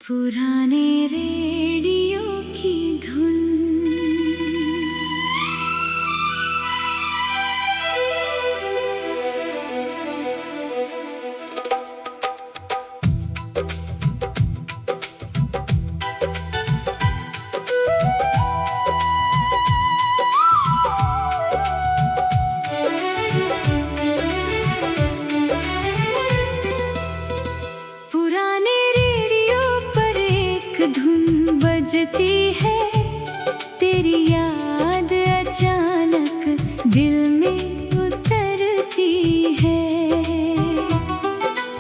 पुराने रेडियो की धुन। पुराने रेडियो पर एक धुन बजती है, तेरी याद अचानक दिल में उतरती है।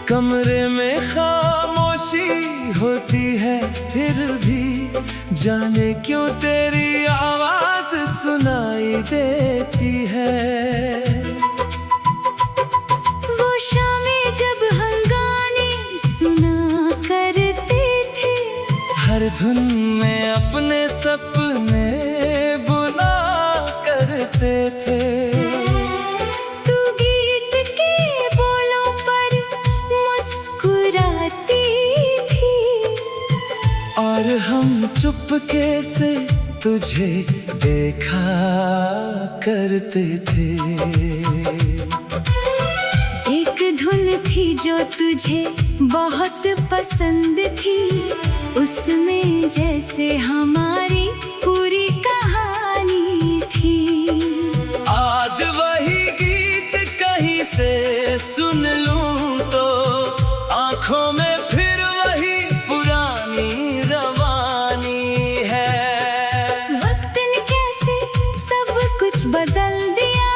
कमरे में खामोशी होती है, फिर भी जाने क्यों तेरी आवाज सुनाई देती है। वो शामें जब हम गाने सुना करते थे, हर धुन में अपने सपने बुना करते थे। तू गीत के बोलों पर मुस्कुराती थी, और हम चुपके से तुझे देखा करते थे। एक धुन थी जो तुझे बहुत पसंद थी, उसमें जैसे हमारी पूरी कहानी थी। आज वही गीत कहीं से सुन लूं तो आंखों में फिर वही पुरानी रवानी है। वक्त ने कैसे सब कुछ बदल दिया,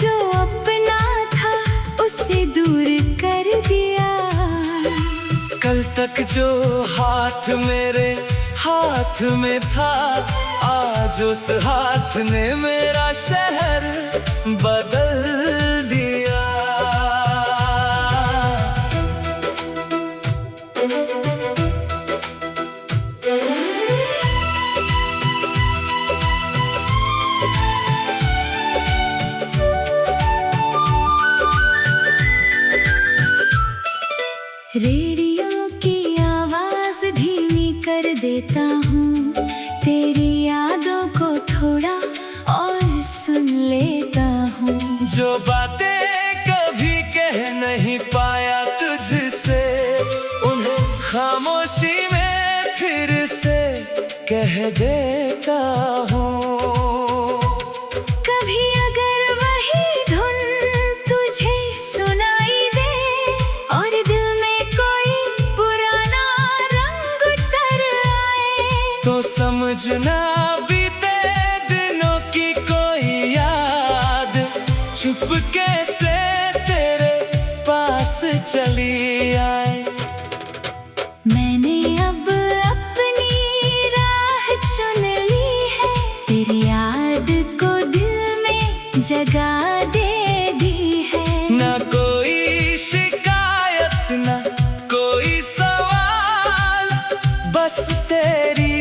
जो अपना था उसे दूर कर दिया। कल तक जो हाथ मेरे हाथ में था, आज उस हाथ ने मेरा शहर बदल दिया। रेडियो की आवाज धीमी कर देता हूँ, तेरी यादों को थोड़ा और सुन लेता हूँ। जो बातें कभी कह नहीं पाया तुझसे, उन्हें खामोशी में फिर से कह देता हूँ। कभी अगर वही धुन तुझे सुनाई दे, और दिल में कोई पुराना रंग उतर आए, तो समझना बीते दिनों की कोई याद चुपके से तेरे पास चली आए। मैंने अब अपनी राह चुन ली है, तेरी याद को दिल में जगा दे दी है। ना कोई शिकायत ना कोई सवाल, बस तेरी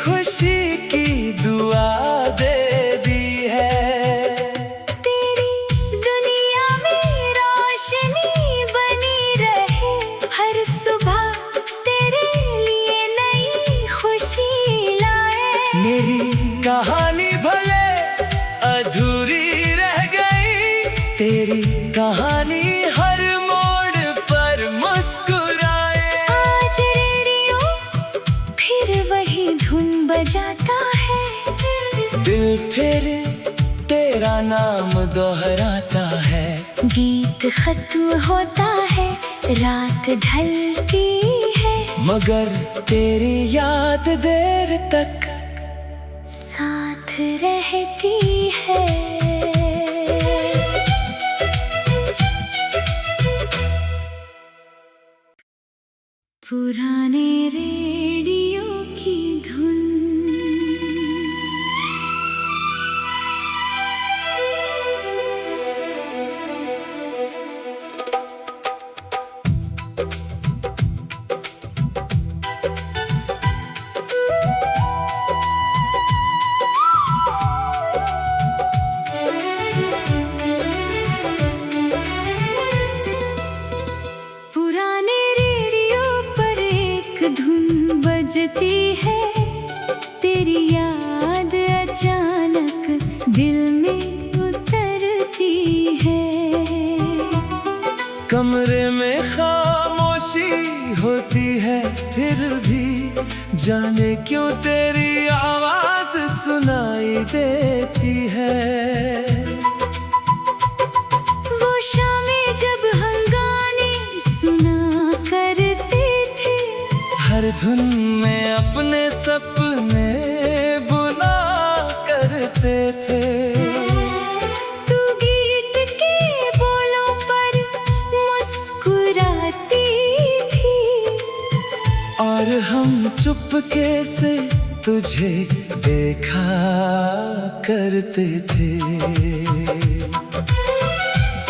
खुशी की दुआ दे दी है। तेरी दुनिया में रोशनी बनी रहे, हर सुबह तेरे लिए नई खुशी लाए। मेरी कहानी भले अधूरी रह गई, तेरी कहानी हर मोड़ पर मुस्कुराए। आज रेडियो फिर वही धुन बजाता है, दिल फिर तेरा नाम दोहराता है। गीत खत्म होता है, रात ढलती है, मगर तेरी याद देर तक साथ रहती है। पुराने रेडियो की धुन। पुराने रेडियो पर जाने क्यों तेरी आवाज सुनाई देती है। वो शामें जब हम गाने सुना करते थे, हर धुन में अपने सपने बुना करते थे। तू गीत के बोलों पर मुस्कुराती थी, और हम चुपके से तुझे देखा करते थे।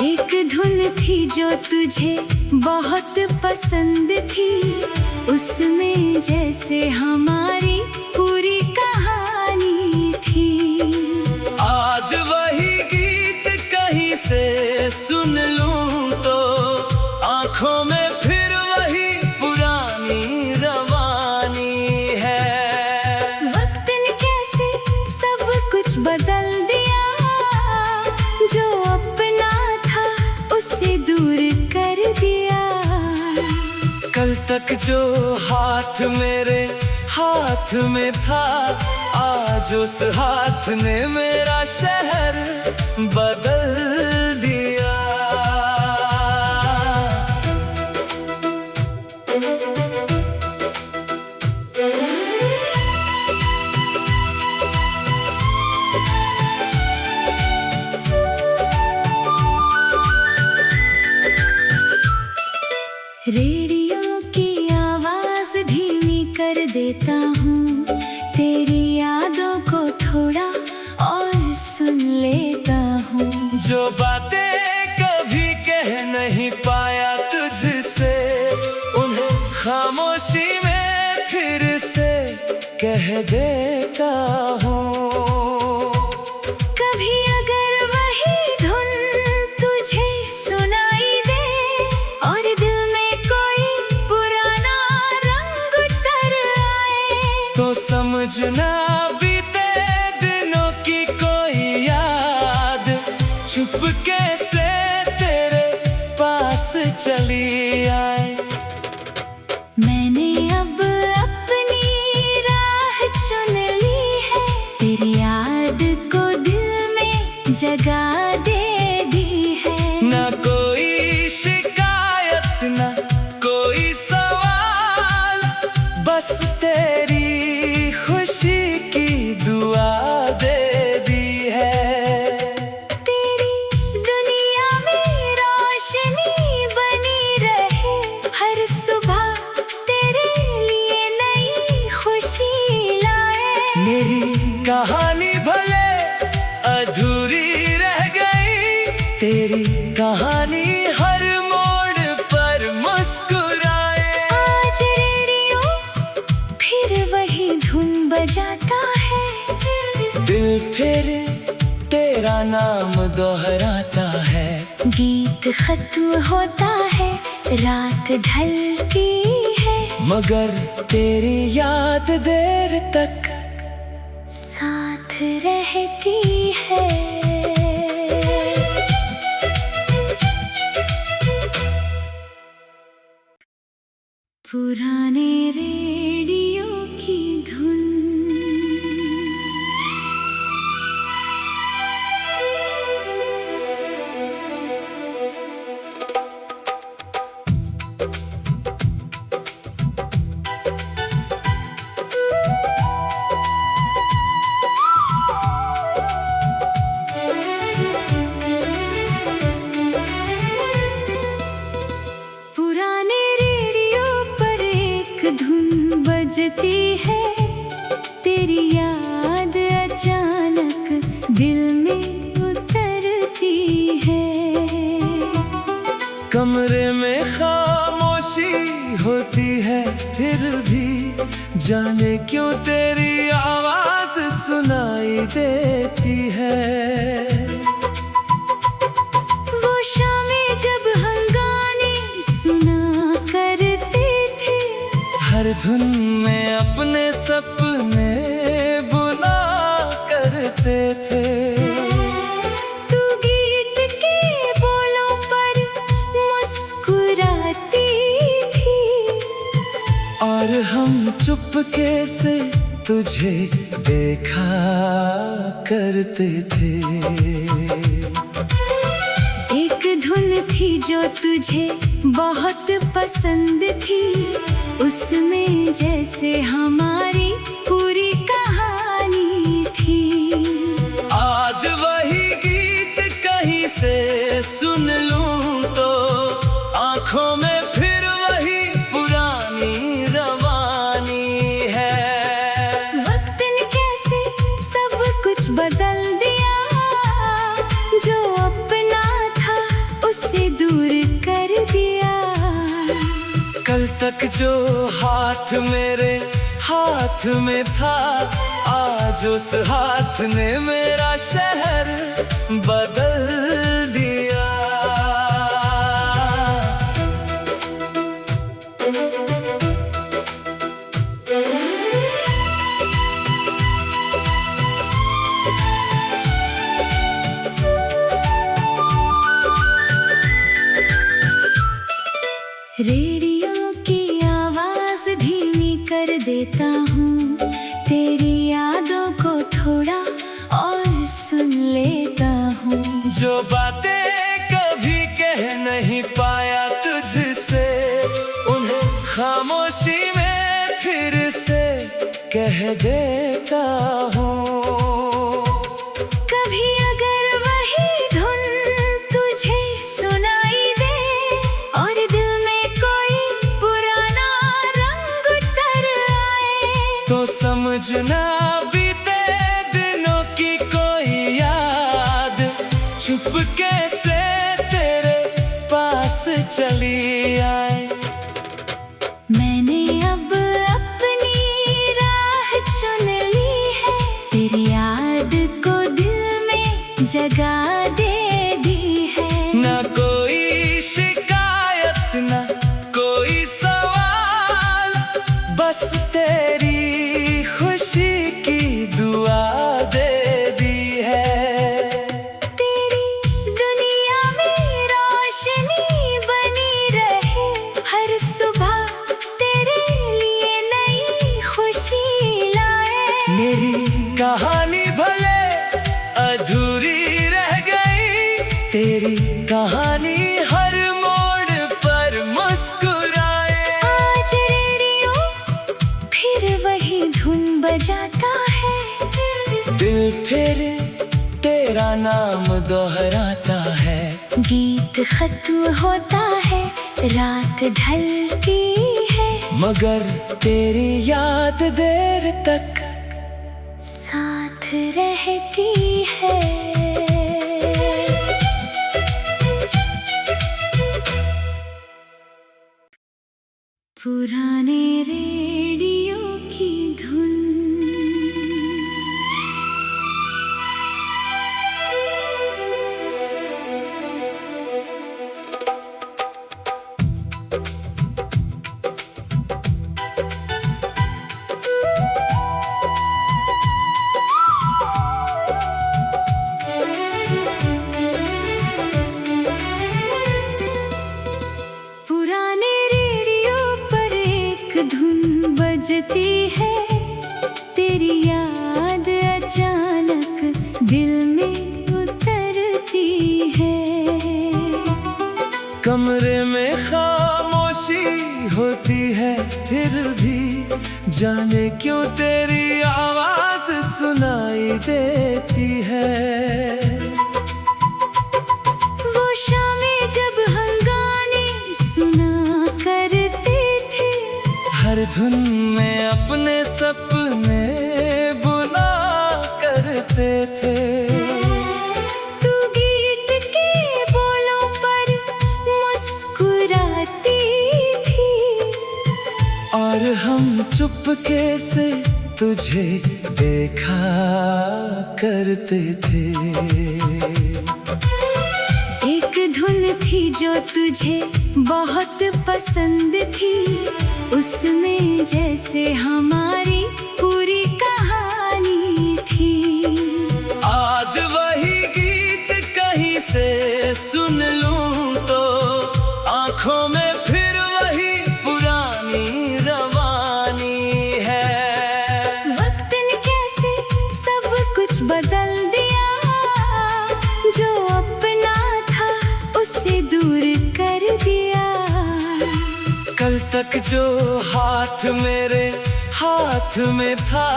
एक धुन थी जो तुझे बहुत पसंद थी, उसमें जैसे हमारी पूरी कहानी थी। आज वही गीत कहीं से सुन लूं तो आंखों में फिर वही पुरानी रवानी है। वक्त ने कैसे सब कुछ बदल दिया, जो अपना था उसे दूर कर दिया। कल तक जो हाथ मेरे हाथ में था, आज उस हाथ ने मेरा शहर बदल दिया। रेडियो की आवाज धीमी कर देता हूँ, तेरी यादों को थोड़ा और सुन लेता हूँ। जो बातें कभी कह नहीं पाया तुझसे, उन्हें खामोशी में फिर से कह देता हूँ। कभी अगर वही धुन तुझे सुनाई दे, और दिल में कोई पुराना रंग उतर आए, तो समझना बीते दिनों की कोई याद चुपके से तेरे पास चली आए। मैंने अब अपनी राह चुन ली है, तेरी याद को दिल में जगा दे दी है। ना कोई शिकायत ना कोई सवाल, बस तेरी खुशी की दुआ दे दी है। तेरी दुनिया में रोशनी बनी रहे, हर सुबह तेरे लिए नई खुशी लाए। मेरी कहानी भले अधूरी रह गई, तेरी कहानी हर मोड़ पर मुस्कुराए। आज रेडियो फिर वही धुन बजाता है, दिल फिर तेरा नाम दोहराता है। गीत खत्म होता है, रात ढलती है, मगर तेरी याद देर तक साथ रहती है। पुराने रेडियो की धुन। पुराने रेडियो पर एक धुन बजती है, तेरी याद अचानक दिल में उतरती है। कमरे में खामोशी होती है, फिर भी जाने क्यों तेरी आवाज सुनाई देती है। वो शामें जब हम गाने सुना करते थे, हर धुन में अपने सपने बुना करते थे। तू गीत के बोलों पर मुस्कुराती थी, और हम चुपके से तुझे देखा करते थे। एक धुन थी जो तुझे बहुत पसंद थी, उसमें जैसे हमारी पूरी कहानी थी। आज वही गीत कहीं से सुन लूं तो आंखों में फिर वही पुरानी रवानी है। वक्त ने कैसे सब कुछ बदल दिया, जो अपना था उसे दूर कर दिया। कल तक जो हाथ मेरे हाथ में था, आज उस हाथ ने मेरा शहर बदल दिया। रेडियो की आवाज धीमी कर देता हूँ, तेरी यादों को थोड़ा और सुन लेता हूँ। जो बातें कभी कह नहीं पाया तुझसे, उन्हें खामोशी में फिर से कह देता हूँ। कभी अगर वही धुन तुझे सुनाई दे और दिल में कोई पुराना रंग उतर आए, तो समझना बीते दिनों की कोई याद चुपके से तेरे पास चली आए। मैंने अब अपनी राह चुन ली है, तेरी याद को दिल में जगा दे दी है। ना कोई शिकायत ना कोई सवाल, बस तेरी खुशी की दुआ दे दी है। तेरी दुनिया में रोशनी बनी रहे, हर सुबह तेरे लिए नई खुशी लाए। मेरी कहानी भले अधूरी रह गई, तेरी कहानी हर मोड़ पर मुस्कुराए। आज रेडियो फिर वही धुन बजाता है, दिल फिर तेरा नाम दोहराता है। गीत खत्म होता है, रात ढलती है, मगर तेरी याद देर तक साथ रहती है। पुराने रेडियो की धुन। पुराने रेडियो पर एक धुन बजती है, तेरी याद अचानक दिल में उतरती है। कमरे में खामोशी होती है, फिर भी जाने क्यों तेरी आवाज सुनाई देती है। वो शामें जब हम गाने सुना करते थे, हर धुन में अपने सपने बुना करते थे। तू गीत के बोलों पर मुस्कुराती थी, और हम चुपके से तुझे देखा करते थे। एक धुन थी जो तुझे बहुत पसंद थी, उसमें जैसे हमारी पूरी कहानी थी। आज वही गीत कहीं से सुन लूं तो आंखों में फिर वही पुरानी रवानी जो हाथ मेरे हाथ में था,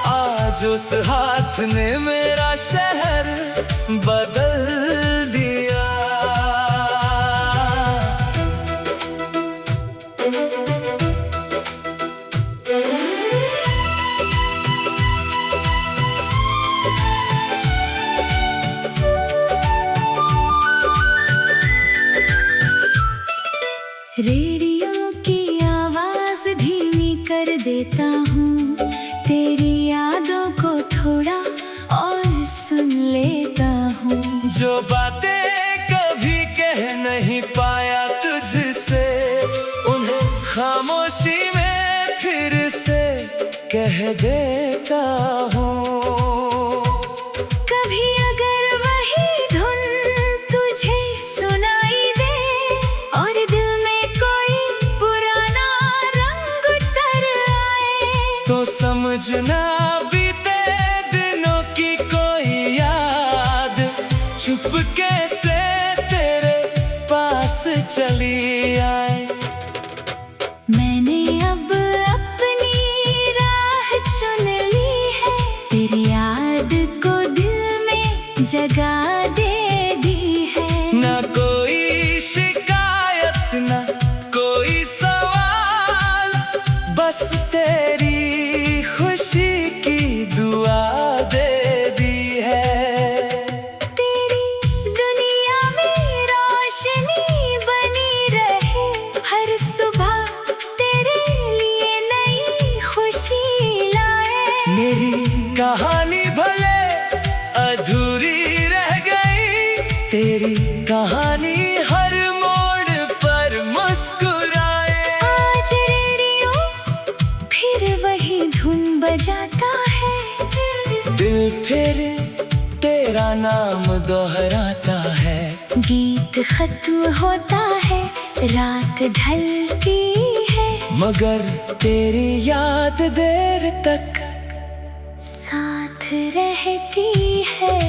आज उस हाथ ने मेरा शहर बदल दिया। रेडियो की आवाज धीमी कर देता हूँ, तेरी यादों को थोड़ा और सुन लेता हूँ। जो बातें कभी कह नहीं पाया तुझसे, उन्हें खामोशी में फिर से कह देता हूँ। कभी अगर वही धुन तुझे सुनाई दे और दिल में कोई पुराना रंग उतर आए, तो समझना बीते दिनों की कोई याद चुपके से तेरे पास चली आए। मैंने अब अपनी राह चुन ली है, तेरी याद को दिल में जगा दे दी है। ना कोई शिकायत ना कोई सवाल, बस तेरी खुशी की दुआ दे दी है। तेरी दुनिया में रोशनी बनी रहे, हर सुबह तेरे लिए नई खुशी लाए। मेरी कहानी भले अधूरी रह गई, तेरी कहानी हर मोड़ पर मुस्कुराए। आज रेडियो फिर वही धुन बजाता है, दिल फिर तेरा नाम दोहराता है। गीत खत्म होता है, रात ढलती है, मगर तेरी याद देर तक साथ रहती है।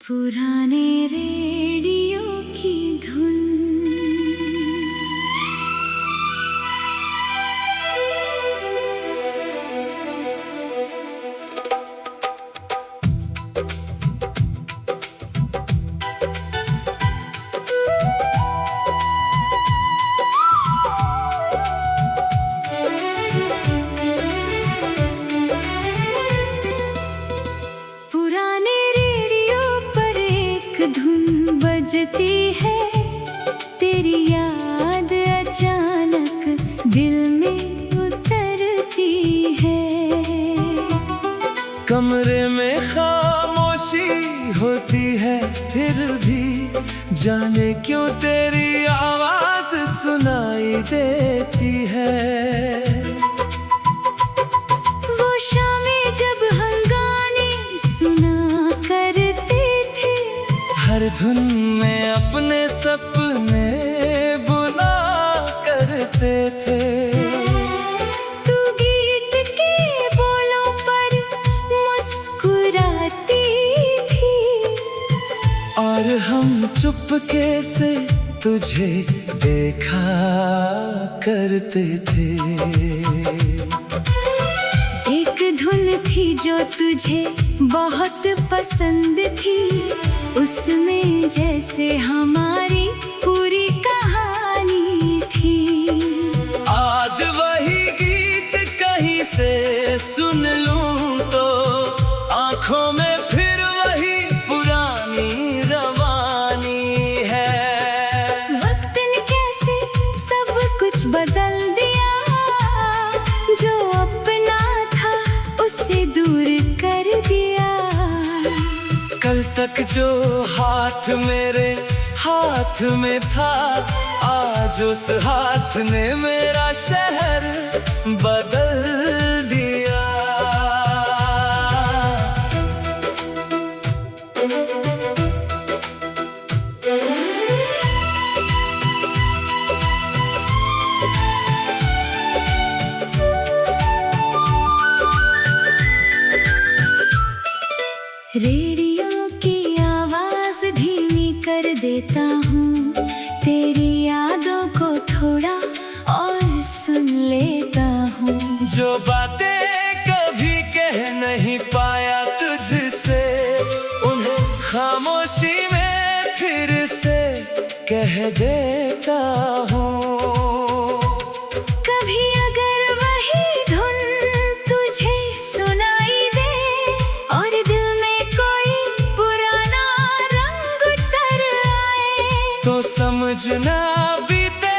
पुराने रेडियो की धुन। पुराने रेडियो पर एक धुन बजती है, तेरी याद अचानक दिल में उतरती है। कमरे में खामोशी होती है, फिर भी जाने क्यों तेरी आवाज सुनाई देती है। वो शामें जब हम गाने सुना करते थे, हर धुन में अपने सपने बुना करते थे। तू गीत के बोलों पर मुस्कुराती थी, और हम चुपके से तुझे देखा करते थे। एक धुन थी जो तुझे बहुत पसंद थी, उसमें जैसे हमारी पूरी कहानी थी। आज वही गीत कहीं से सुन लूं तो आंखों में फिर वही पुरानी रवानी है। वक्त ने कैसे सब कुछ बदल दिया, जो अपना था उसे दूर कर दिया। कल तक जो हाथ मेरे हाथ में था, आज उस हाथ ने मेरा शहर बदल दिया। रेडियो की आवाज फिर से कह देता हूँ। कभी अगर वही धुन तुझे सुनाई दे और दिल में कोई पुराना रंग उतर आए, तो समझना बीते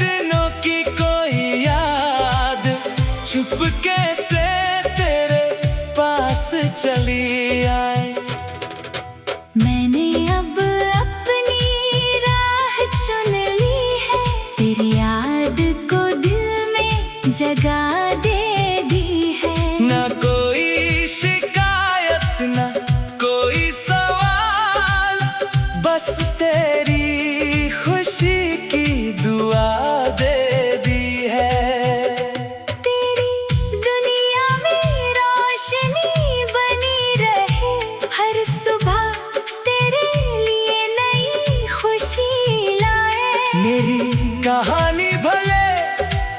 दिनों की कोई याद चुपके से तेरे पास चली आए। मैंने अब अपनी राह चुन ली है, तेरी याद को दिल में जगा दे दी है। ना कोई शिकायत ना कोई सवाल, बस तेरी खुशी की दुआ दे दी है। तेरी दुनिया में रोशनी बनी रहे, हर सुबह तेरे लिए नई खुशी लाए। मेरी कहानी भले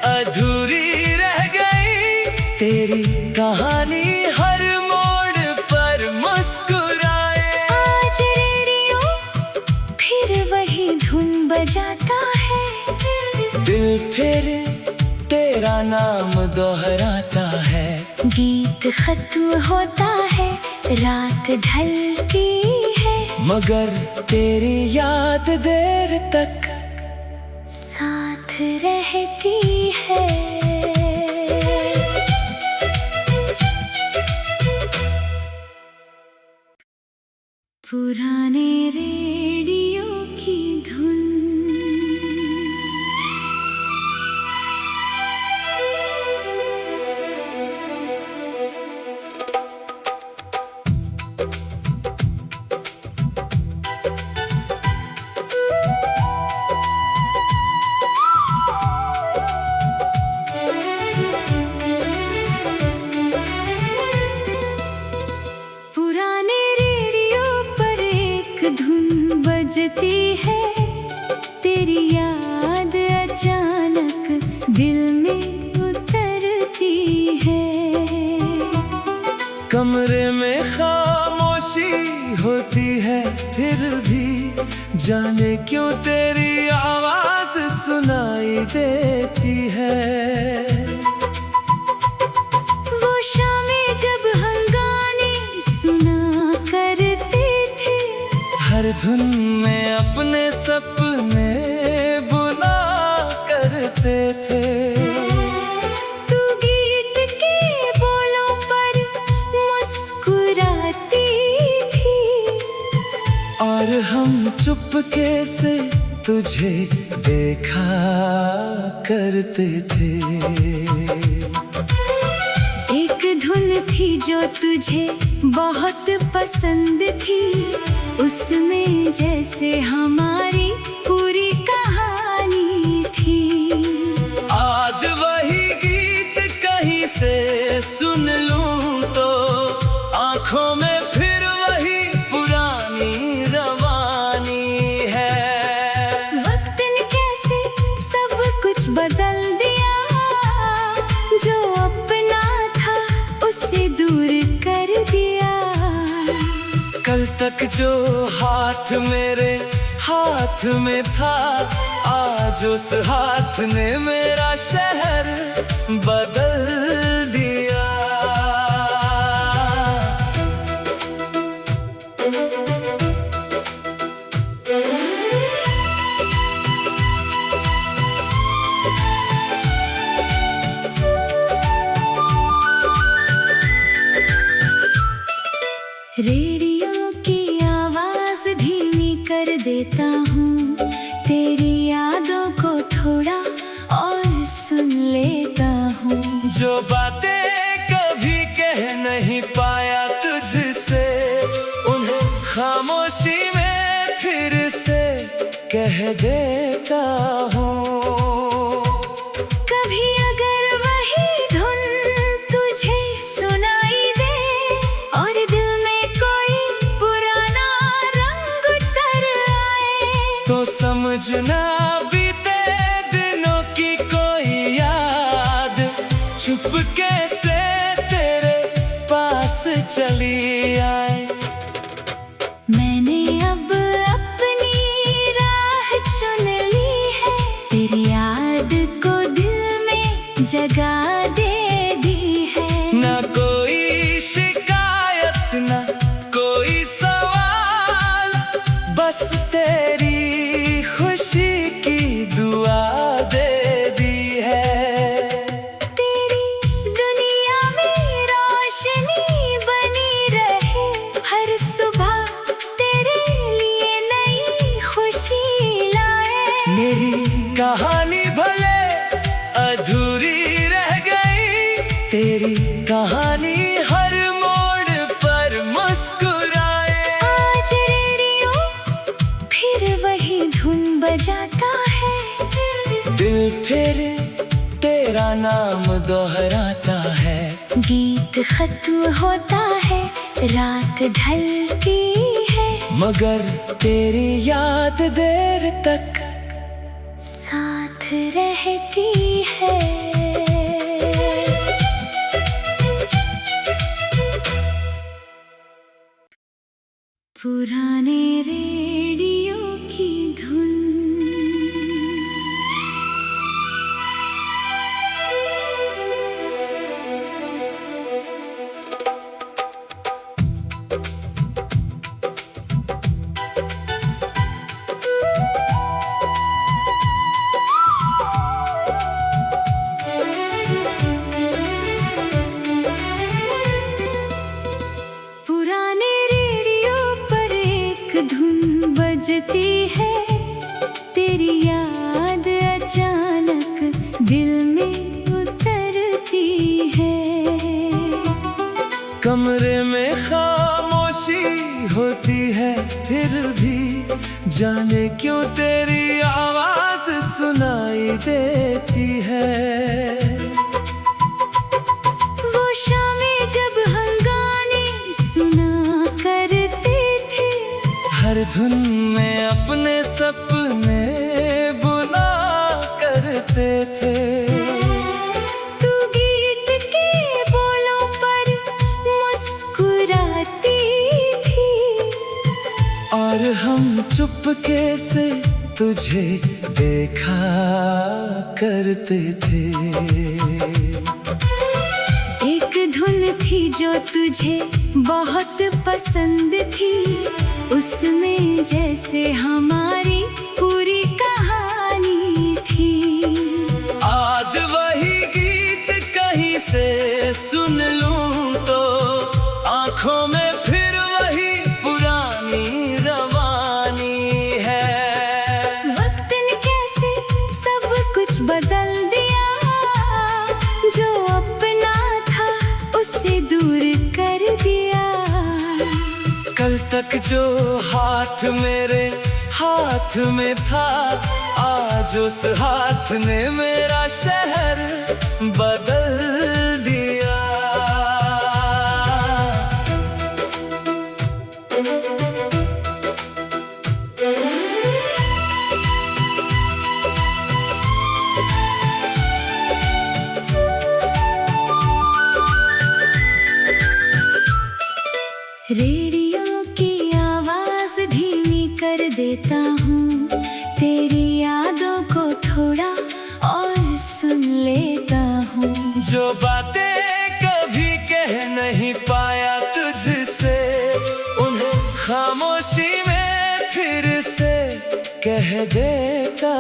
अधूरी रह गई, तेरी कहानी हर मोड़ पर मुस्कुराए। आज रेडियो फिर वही धुन बजाता है, दिल फिर तेरा नाम दोहराता है। गीत खत्म होता है, रात ढलती है, मगर तेरी याद देर तक साथ रहती है। पुराने रेडियो की धुन। पुराने रेडियो पर एक धुन बजती है, तेरी याद अचानक दिल में उतरती है। कमरे में खामोशी होती है, फिर भी जाने क्यों तेरी आवाज सुनाई देती है। वो शामें जब हम गाने सुना करते थे, हर धुन में अपने सपने बुना करते थे। तू गीत के बोलों पर मुस्कुराती थी, और हम चुपके से तुझे देखा करते थे। एक धुन थी जो तुझे बहुत पसंद थी, उसमें जैसे हमारी पूरी कहानी थी। आज वही गीत कहीं से सुन लूं तो आंखों में फिर वही पुरानी रवानी है। वक्त ने कैसे सब कुछ बदल दिया, जो अपना था उसे दूर कर दिया। कल तक जो हाथ मेरे हाथ में था, आज उस हाथ ने मेरा शहर बदल दिया। रेडियो की आवाज धीमी कर देता हूँ, तेरी यादों को थोड़ा और सुन लेता हूँ। जो बातें कभी कह नहीं पाया तुझसे, उन्हें खामोशी में फिर से कह देता हूँ। कभी अगर वही धुन तुझे सुनाई दे और दिल में कोई पुराना रंग उतर आए, तो समझना बीते दिनों की कोई याद चुपके से तेरे पास चली आए। मैंने अब अपनी जगा दे दी है। ना कोई शिकायत ना कोई सवाल, बस तेरी खुशी की दुआ दे दी है। तेरी दुनिया में रोशनी बनी रहे, हर सुबह तेरे लिए नई खुशी लाए। मेरी कहानी भले अधूरी रह गई, तेरी कहानी हर मोड़ पर मुस्कुराए। आज रेडियो फिर वही धुन बजाता है, दिल फिर तेरा नाम दोहराता है। गीत खत्म होता है, रात ढलती है, मगर तेरी याद देर तक साथ रहती है। पुराने रेडियो की धुन। पुराने रेडियो पर एक धुन बजती है, तेरी याद अचानक दिल में उतरती है। कमरे में खामोशी होती है, फिर भी जाने क्यों तेरी आवाज सुनाई देती है। वो शामें जब हम गाने सुना करते थे, हर धुन में अपने सपने बुना करते थे। तू गीत के बोलों पर मुस्कुराती थी, और हम चुपके से तुझे देखा करते थे। एक धुन थी जो तुझे बहुत पसंद थी, उसमें जैसे हमारी पूरी कहानी थी। आज वही गीत कहीं से सुन लूं तो आंखों में फिर वही पुरानी रवानी है। वक्त ने कैसे सब कुछ बदल दिया, जो अपना था उसे दूर कर दिया। कल तक जो हाथ मेरे हाथ में था, आज उस हाथ ने मेरा शहर बदल दिया। रेडियो की आवाज धीमी कर देता हूँ, तेरी यादों को थोड़ा और सुन लेता हूँ। जो बातें कभी कह नहीं पाया तुझसे, उन्हें खामोशी में फिर से कह देता